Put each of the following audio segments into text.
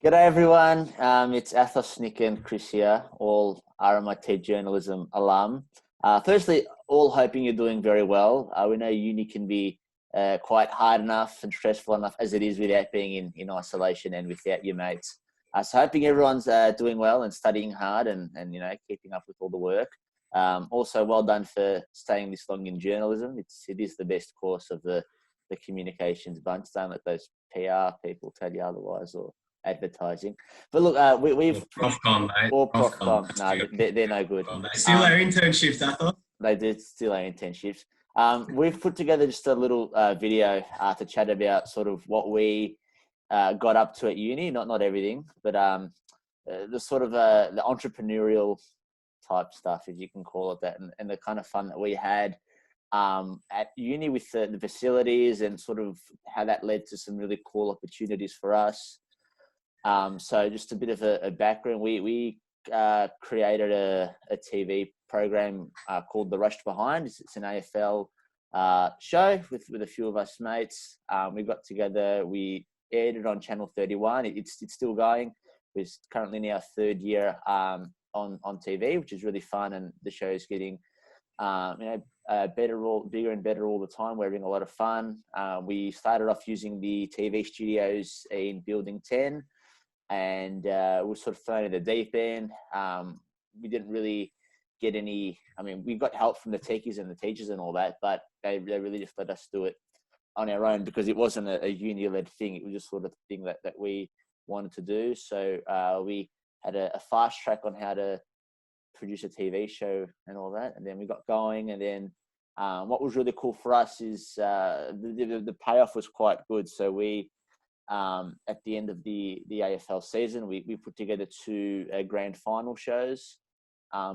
G'day everyone. It's Athos, Nick, and Chris here, all RMIT journalism alum. Firstly, all hoping you're doing very well. We know uni can be quite hard enough and stressful enough as it is without being in isolation and without your mates. So hoping everyone's doing well and studying hard and keeping up with all the work. Also, well done for staying this long in journalism. It is the best course of the communications bunch. Don't let those PR people tell you otherwise or advertising. But look, we've Or Profcom, mate. or Profcom. Profcom. No, they're no good. They steal our internships, I thought. They did steal our internships. We've put together just a little video to chat about sort of what we got up to at uni. Not everything, but the sort of the entrepreneurial type stuff, if you can call it that, and the kind of fun that we had at uni with the facilities and sort of how that led to some really cool opportunities for us. So just a bit of a background. We created a TV program called The Rushed Behind. It's an AFL show with a few of us mates. We got together. We aired it on Channel 31. It's still going. We're currently in our third year on TV, which is really fun, and the show is getting bigger and better all the time. We're having a lot of fun. We started off using the TV studios in Building 10. And we were sort of thrown in the deep end. We didn't really get any. I mean, we got help from the techies and the teachers and all that, but they really just let us do it on our own because it wasn't a uni-led thing. It was just sort of the thing that we wanted to do. So we had a fast track on how to produce a TV show and all that, and then we got going. And then what was really cool for us is the payoff was quite good. So we. At the end of the AFL season, we put together two grand final shows,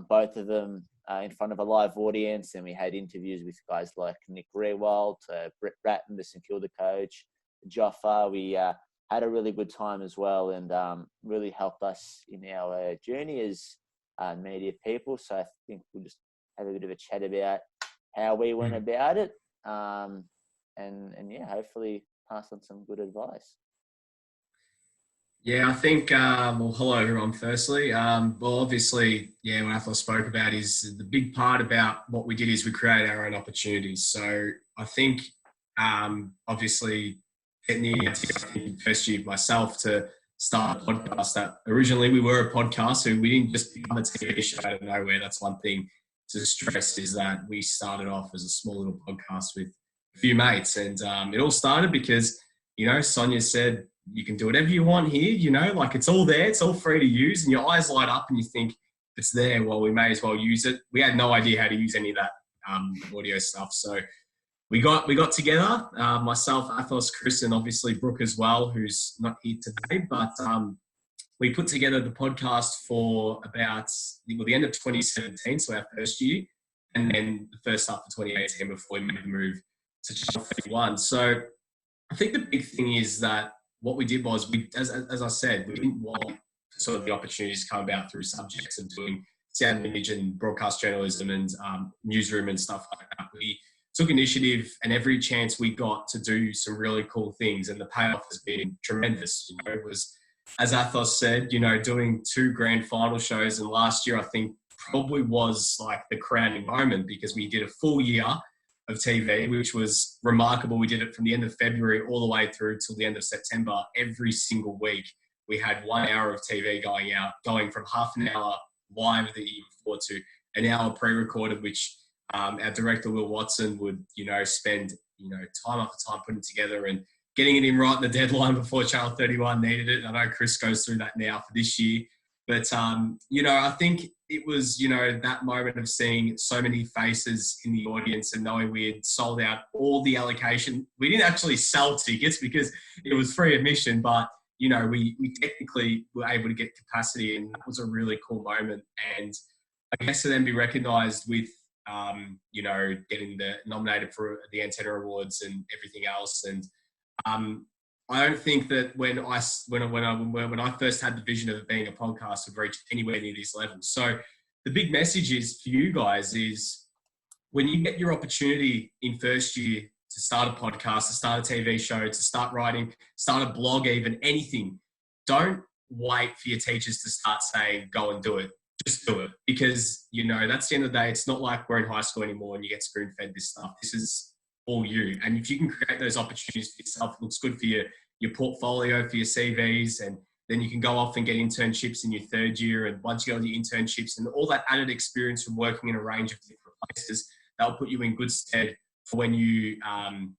both of them in front of a live audience, and we had interviews with guys like Nick Rewalt, Brett Bratton, the St Kilda coach, Joffa. We had a really good time as well, and really helped us in our journey as media people. So I think we'll just have a bit of a chat about how we went about it, and yeah, hopefully pass on some good advice. Yeah, I think, well, hello everyone, firstly. Well, obviously, yeah, what Athos spoke about is the big part about what we did is we created our own opportunities. So I think, obviously, getting the first year myself to start a podcast that originally we were a podcast, so we didn't just become a TV show out of nowhere. That's one thing to stress is that we started off as a small little podcast with a few mates. And it all started because, Sonia said, you can do whatever you want here, like it's all there, it's all free to use, and your eyes light up and you think it's there, well, we may as well use it. We had no idea how to use any of that audio stuff. So we got together, myself, Athos, Chris, and obviously Brooke as well, who's not here today, but we put together the podcast for about the end of 2017, so our first year, and then the first half of 2018 before we made the move to Channel 31. So I think the big thing is that what we did was, as I said, we didn't want sort of the opportunities to come about through subjects of doing sound, image, and broadcast journalism and newsroom and stuff like that. We took initiative, and every chance we got to do some really cool things, and the payoff has been tremendous. It was, as Athos said, doing two grand final shows, and last year I think probably was like the crowning moment because we did a full year of TV, which was remarkable. We did it from the end of February all the way through till the end of September. Every single week, we had 1 hour of TV going out, going from half an hour live the year before to an hour pre-recorded, which our director, Will Watson, would, spend, time after time putting together and getting it in right in the deadline before Channel 31 needed it. I know Chris goes through that now for this year. But, I think it was, that moment of seeing so many faces in the audience and knowing we had sold out all the allocation. We didn't actually sell tickets because it was free admission, but, we technically were able to get capacity, and that was a really cool moment. And I guess to then be recognised with, getting nominated for the Antenna Awards and everything else. And I don't think that when I first had the vision of it being a podcast would reach anywhere near this level. So the big message is for you guys is when you get your opportunity in first year to start a podcast, to start a TV show, to start writing, start a blog, even anything, don't wait for your teachers to start saying, go and do it. Just do it. Because, that's the end of the day. It's not like we're in high school anymore and you get spoon fed this stuff. This is all you. And if you can create those opportunities for yourself, it looks good for your portfolio, for your CVs, and then you can go off and get internships in your third year. And once you go to your internships and all that added experience from working in a range of different places, that'll put you in good stead for when you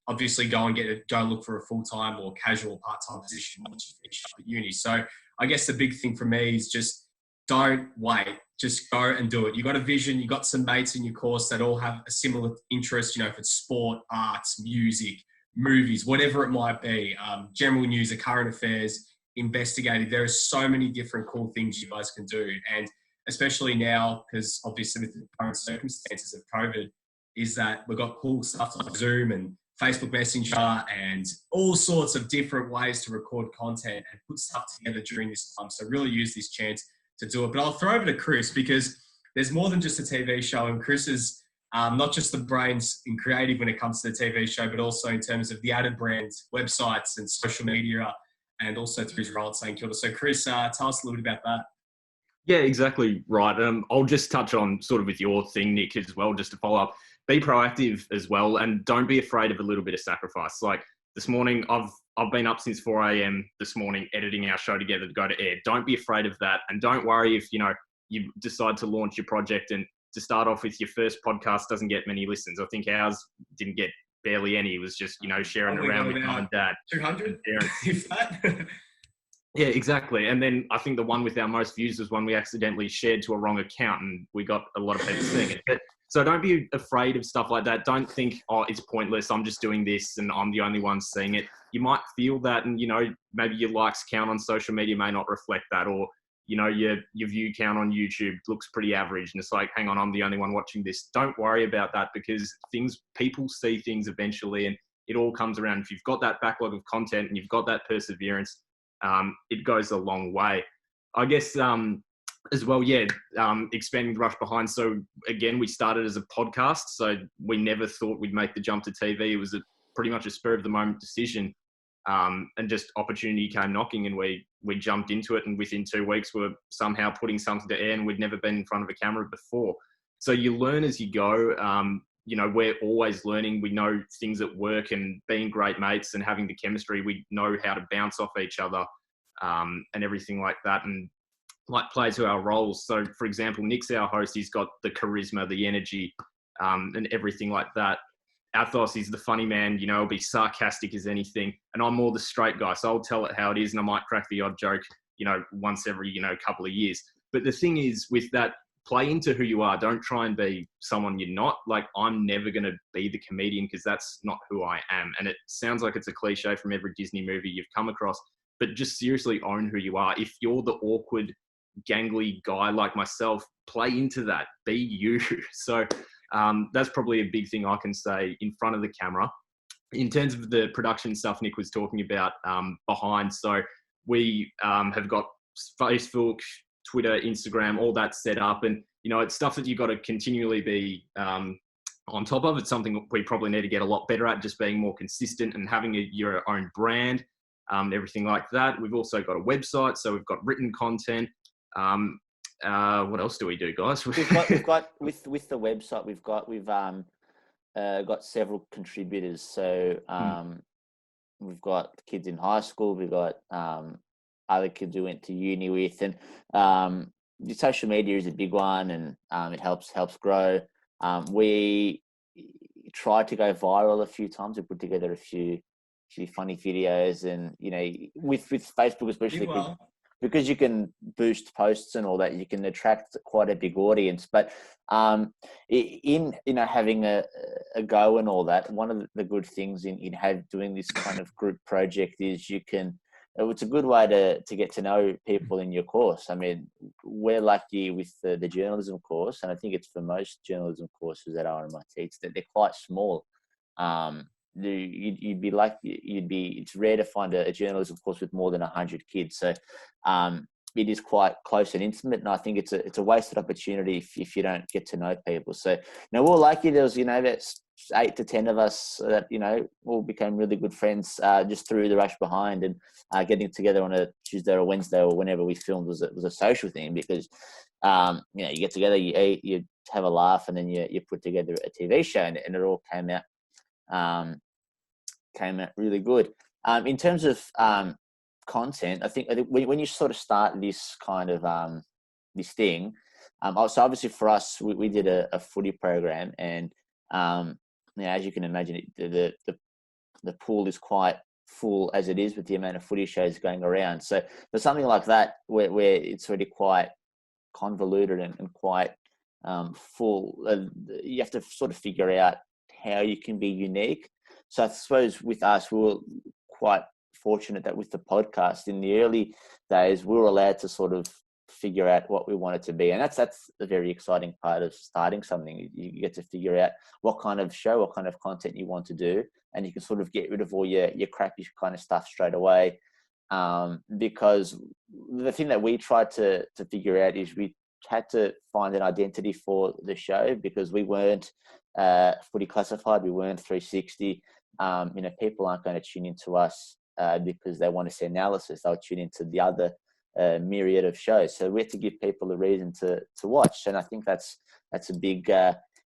obviously go and look for a full-time or casual part-time position once you finish up at uni. So I guess the big thing for me is just don't wait. Just go and do it. You got a vision. You got some mates in your course that all have a similar interest. If it's sport, arts, music, movies, whatever it might be, general news, current affairs, investigating. There are so many different cool things you guys can do, and especially now, because obviously with the current circumstances of COVID, is that we've got cool stuff like Zoom and Facebook Messenger and all sorts of different ways to record content and put stuff together during this time. So really use this chance to do it. But I'll throw over to Chris, because there's more than just a TV show, and Chris is not just the brains in creative when it comes to the TV show, but also in terms of the added brands, websites and social media, and also through his role at St Kilda. So Chris, tell us a little bit about that. Yeah, exactly right. I'll just touch on sort of with your thing, Nick, as well, just to follow up. Be proactive as well, and don't be afraid of a little bit of sacrifice. Like this morning, I've been up since 4 a.m. this morning editing our show together to go to air. Don't be afraid of that, and don't worry if you decide to launch your project and to start off with your first podcast doesn't get many listens. I think ours didn't get barely any. It was just sharing around with mum and dad. 200, if that. Yeah, exactly. And then I think the one with our most views was one we accidentally shared to a wrong account, and we got a lot of people seeing it. But so don't be afraid of stuff like that. Don't think, oh, it's pointless. I'm just doing this and I'm the only one seeing it. You might feel that, and maybe your likes count on social media may not reflect that, or your view count on YouTube looks pretty average, and it's like, hang on, I'm the only one watching this. Don't worry about that, because people see things eventually, and it all comes around. If you've got that backlog of content and you've got that perseverance, it goes a long way. I guess as well, expanding the Rush Behind. So again, we started as a podcast, so we never thought we'd make the jump to TV. It was pretty much a spur of the moment decision, and just opportunity came knocking, and we jumped into it. And within 2 weeks, we were somehow putting something to air, and we'd never been in front of a camera before. So you learn as you go. We're always learning. We know things that work, and being great mates and having the chemistry, we know how to bounce off each other, and everything like that, and like play to our roles. So for example, Nick's our host. He's got the charisma, the energy, and everything like that. Athos is the funny man, he'll be sarcastic as anything. And I'm more the straight guy. So I'll tell it how it is, and I might crack the odd joke, once every, couple of years. But the thing is with that, play into who you are. Don't try and be someone you're not. Like, I'm never going to be the comedian, because that's not who I am. And it sounds like it's a cliche from every Disney movie you've come across, but just seriously own who you are. If you're the awkward, gangly guy like myself, play into that. Be you. So that's probably a big thing I can say in front of the camera. In terms of the production stuff Nick was talking about behind, so we have got Facebook, Twitter, Instagram, all that set up. And, it's stuff that you've got to continually be on top of. It's something we probably need to get a lot better at, just being more consistent and having your own brand, everything like that. We've also got a website, so we've got written content. What else do we do, guys? We've got with the website, we've got several contributors. So we've got kids in high school, we've got other kids we went to uni with, and the social media is a big one, and it helps grow. We tried to go viral a few times. We put together a few funny videos, and with Facebook especially, because you can boost posts and all that, you can attract quite a big audience. But in having a go and all that, one of the good things in doing this kind of group project is it's a good way to get to know people in your course. I mean, we're lucky with the journalism course, and I think it's for most journalism courses at RMIT, it's that they're quite small. It's rare to find a journalism course with more than 100 kids. So it is quite close and intimate, and I think it's a wasted opportunity if you don't get to know people. So, we're lucky there was, that's 8 to 10 of us that, all became really good friends just through the Rush Behind, and getting together on a Tuesday or Wednesday or whenever we filmed was a social thing, because, you get together, you eat, you have a laugh, and then you put together a TV show, and it all came out really good. In terms of content, I think when you sort of start this kind of this thing, so obviously for us, we did a footy program, and as you can imagine, the pool is quite full as it is with the amount of footy shows going around. So for something like that, where it's already quite convoluted and quite full, you have to sort of figure out how you can be unique. So I suppose with us, we were quite fortunate that with the podcast in the early days, we were allowed to sort of figure out what we want it to be. And that's the very exciting part of starting something. You get to figure out what kind of show, what kind of content you want to do, and you can sort of get rid of all your crappy kind of stuff straight away. Because the thing that we tried to figure out is we had to find an identity for the show, because we weren't footy classified, we weren't 360. People aren't going to tune into us because they want to see analysis. They'll tune into the other myriad of shows. So we have to give people a reason to watch, and I think that's a big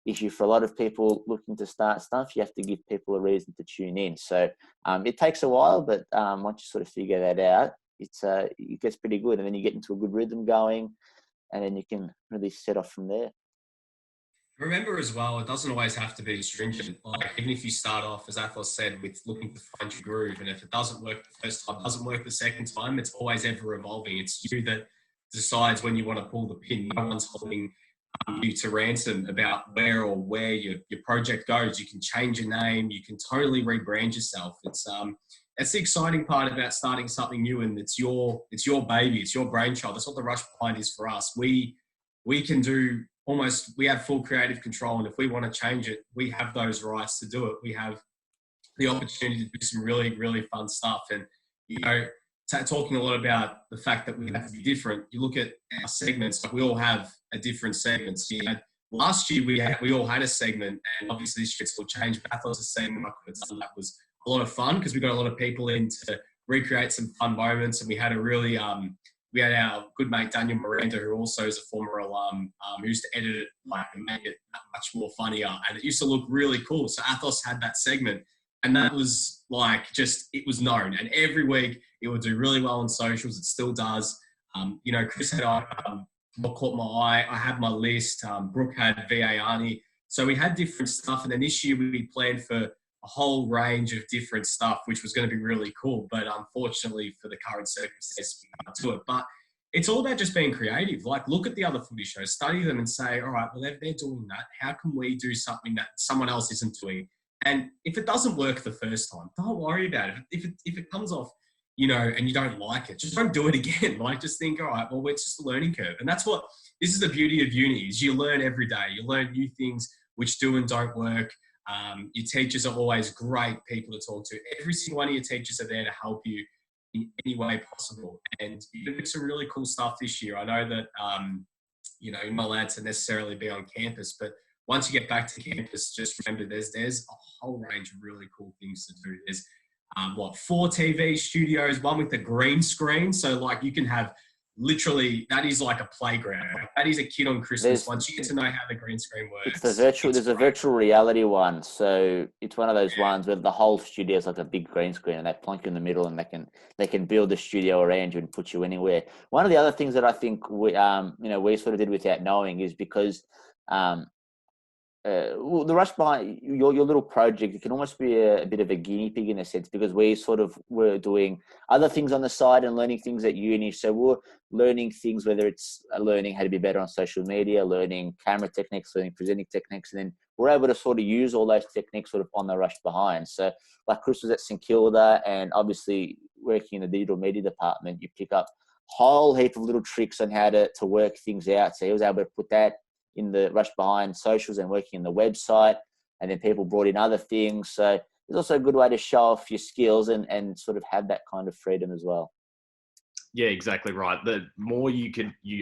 issue for a lot of people looking to start stuff. You have to give people a reason to tune in. So it takes a while, but once you sort of figure that out, it gets pretty good, and then you get into a good rhythm going, and then you can really set off from there. Remember as well, it doesn't always have to be stringent. Like, even if you start off, as Athos said, with looking to find your groove, and if it doesn't work the first time, doesn't work the second time, it's always ever evolving. It's you that decides when you want to pull the pin. No one's holding you to ransom about where your project goes. You can change your name. You can totally rebrand yourself. That's the exciting part about starting something new, and it's your baby. It's your brainchild. That's what the Rush Behind is for us. We can do we have full creative control, and if we want to change it, we have those rights to do it. We have the opportunity to do some really, really fun stuff. And, talking a lot about the fact that we have to be different, you look at our segments, we all have a different segments. Last year we all had a segment, and obviously this year it's all changed. Bathos' segment, that was a lot of fun, because we got a lot of people in to recreate some fun moments, and we had a really we had our good mate Daniel Miranda, who also is a former alum, who used to edit it and make it much more funnier, and it used to look really cool. So Athos had that segment, and that was it was known, and every week it would do really well on socials. It still does. Chris had what caught my eye. I had my list. Brooke had VA Arnie. So we had different stuff, and then this year we planned for a whole range of different stuff, which was going to be really cool. But unfortunately for the current circumstances, we can't do it. But it's all about just being creative. Like, look at the other footy shows, study them, and say, all right, well, they're doing that. How can we do something that someone else isn't doing? And if it doesn't work the first time, don't worry about it. If it comes off, and you don't like it, just don't do it again. Just think, all right, well, it's just a learning curve. And this is the beauty of uni, is you learn every day. You learn new things which do and don't work. Your teachers are always great people to talk to. Every single one of your teachers are there to help you in any way possible. And you did some really cool stuff this year. I know that, you're not allowed to necessarily be on campus, but once you get back to campus, just remember there's a whole range of really cool things to do. There's 4 TV studios, one with a green screen. So you can have literally, that is like a playground. That is a kid on Christmas. Once you get to know how the green screen works. There's a virtual reality one. So it's one of those ones where the whole studio is like a big green screen, and they plonk you in the middle, and they can build a studio around you and put you anywhere. One of the other things that I think we sort of did without knowing is because the Rush Behind, your little project, it can almost be a bit of a guinea pig in a sense, because we sort of were doing other things on the side and learning things at uni. So we're learning things, whether it's learning how to be better on social media, learning camera techniques, learning presenting techniques, and then we're able to sort of use all those techniques sort of on the Rush Behind. So like Chris was at St Kilda, and obviously working in the digital media department, you pick up a whole heap of little tricks on how to work things out. So he was able to put that in the Rush Behind socials and working in the website, and then people brought in other things. So it's also a good way to show off your skills and sort of have that kind of freedom as well. Yeah, exactly right. The more you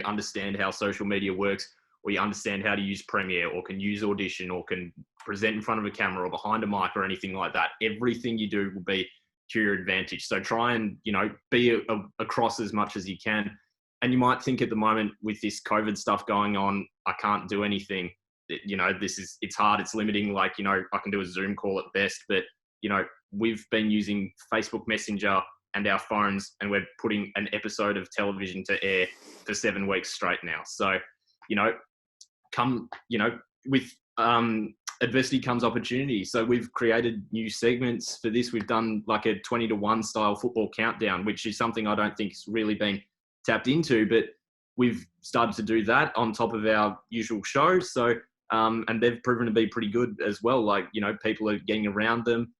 understand how social media works, or you understand how to use Premiere, or can use Audition, or can present in front of a camera or behind a mic or anything like that, everything you do will be to your advantage. So try and, be across as much as you can. And you might think at the moment with this COVID stuff going on, I can't do anything. It's hard, it's limiting. Like, I can do a Zoom call at best, but, we've been using Facebook Messenger and our phones, and we're putting an episode of television to air for 7 weeks straight now. So, with adversity comes opportunity. So we've created new segments for this. We've done like a 20-1 style football countdown, which is something I don't think has really been tapped into, but we've started to do that on top of our usual show. So, and they've proven to be pretty good as well. Like, people are getting around them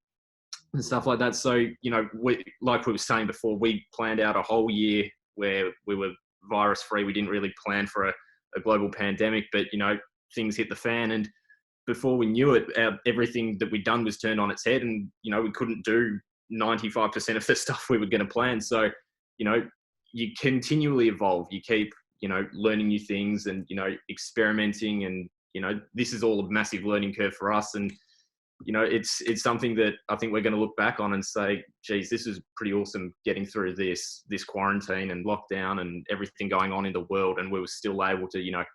and stuff like that. So, like we were saying before, we planned out a whole year where we were virus free. We didn't really plan for a global pandemic, but, things hit the fan, and before we knew it, everything that we'd done was turned on its head, and, we couldn't do 95% of the stuff we were going to plan. So, you continually evolve. You keep, learning new things and, experimenting, and, this is all a massive learning curve for us. And, it's something that I think we're going to look back on and say, geez, this is pretty awesome getting through this quarantine and lockdown and everything going on in the world. And we were still able to,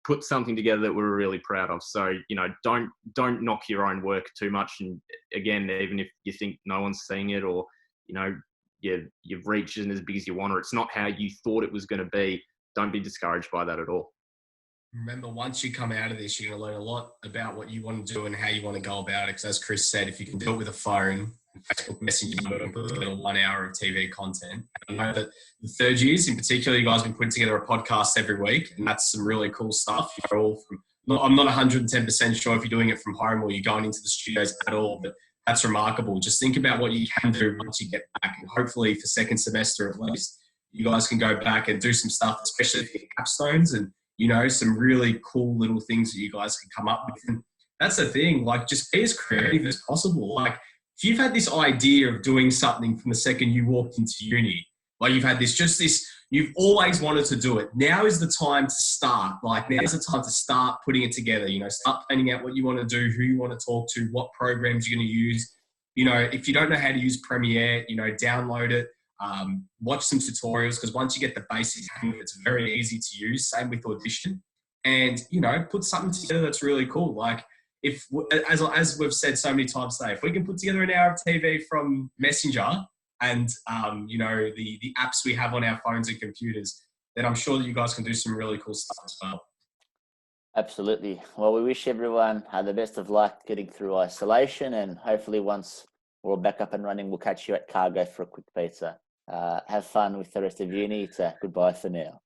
put something together that we were really proud of. So, don't knock your own work too much. And again, even if you think no one's seeing it, or, you've reached it as big as you want, or it's not how you thought it was going to be, don't be discouraged by that at all. Remember, once you come out of this, you're going to learn a lot about what you want to do and how you want to go about it. Because as Chris said, if you can do it with a phone and Facebook Messenger and put together 1 hour of TV content, and I know that the third years in particular, you guys have been putting together a podcast every week, and that's some really cool stuff. I'm not 110% sure if you're doing it from home or you're going into the studios at all, but that's remarkable. Just think about what you can do once you get back, and hopefully for second semester at least, you guys can go back and do some stuff, especially for capstones, and some really cool little things that you guys can come up with. And that's the thing, like, just be as creative as possible. Like, if you've had this idea of doing something from the second you walked into uni, like you've had you've always wanted to do it. Now is the time to start. Like, now is the time to start putting it together, start planning out what you want to do, who you want to talk to, what programs you're going to use. If you don't know how to use Premiere, download it. Watch some tutorials, because once you get the basics, it's very easy to use. Same with Audition, and put something together that's really cool. Like, if as we've said so many times today, if we can put together an hour of TV from Messenger and the apps we have on our phones and computers, then I'm sure that you guys can do some really cool stuff as well. Absolutely. Well, we wish everyone the best of luck getting through isolation, and hopefully once we're all back up and running, we'll catch you at Cargo for a quick pizza. Have fun with the rest of uni. Goodbye for now.